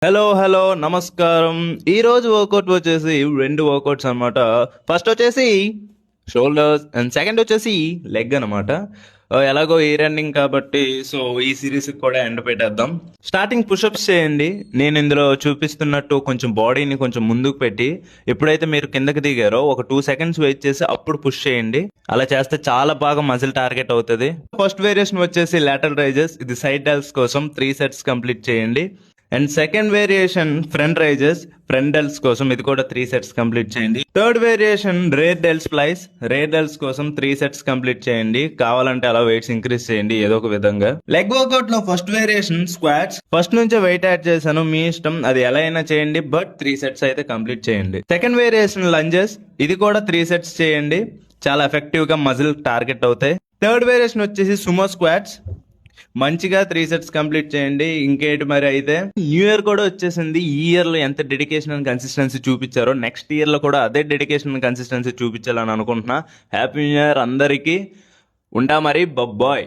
Hello నమస్కారం. ఈ రోజు వర్కౌట్ వచ్చేసి రెండు వర్కౌట్స్ అన్నమాట. ఫస్ట్ వచ్చేసి షోల్డర్స్ అండ్ సెకండ్ వచ్చేసి లెగ్ అనమాట. ఎలాగో ఈ రన్నింగ్ కాబట్టి సో ఈ సిరీస్ కూడా ఎండ్ పెట్టేద్దాం. స్టార్టింగ్ పుషప్స్ చేయండి. నేను ఇందులో చూపిస్తున్నట్టు కొంచెం బాడీని కొంచెం ముందుకు పెట్టి ఎప్పుడైతే మీరు కిందకి దిగారో ఒక 2 seconds వెయిట్ చేసి అప్పుడు పుష్ చేయండి. అలా చేస్తే చాలా బాగా మజిల్ టార్గెట్ అవుతుంది. ఫస్ట్ వేరియేషన్ వచ్చేసి లాటరల్ రైజెస్. ఇది సైడ్ డెల్స్ కోసం 3 sets కంప్లీట్ చేయండి. And second variation front raises, front delts కోసం ఇది కూడా 3 sets కంప్లీట్ చేయండి. Third variation rear delt flies, rear delts కోసం 3 sets కంప్లీట్ చేయండి. కావాలంటే అలా వెయిట్స్ ఇంక్రీజ్ చేయండి ఏదో ఒక విధంగా. లెగ్ వర్కౌట్ లో ఫస్ట్ వేరియేషన్ స్క్వాట్స్. ఫస్ట్ నుంచే వెయిట్ యాడ్ చేశాను, మీ ఇష్టం, అది ఎలా అయినా చేయండి, బట్ 3 sets అయితే కంప్లీట్ చేయండి. సెకండ్ వేరియేషన్ లంజెస్, ఇది కూడా 3 sets చేయండి. చాలా ఎఫెక్టివ్ గా మజిల్ టార్గెట్ అవుతాయి. థర్డ్ వేరియేషన్ వచ్చేసి సుమో స్క్వాట్స్, మంచిగా 3 sets కంప్లీట్ చేయండి. ఇంకేంటి మరి, అయితే న్యూ ఇయర్ కూడా వచ్చేసింది. ఈ ఇయర్ లో ఎంత డెడికేషన్ అండ్ కన్సిస్టెన్సీ చూపించారో నెక్స్ట్ ఇయర్ లో కూడా అదే డెడికేషన్ అండ్ కన్సిస్టెన్సీ చూపించాలని అనుకుంటున్నా. హ్యాపీ న్యూ ఇయర్ అందరికీ. ఉంటా మరి, బాయ్.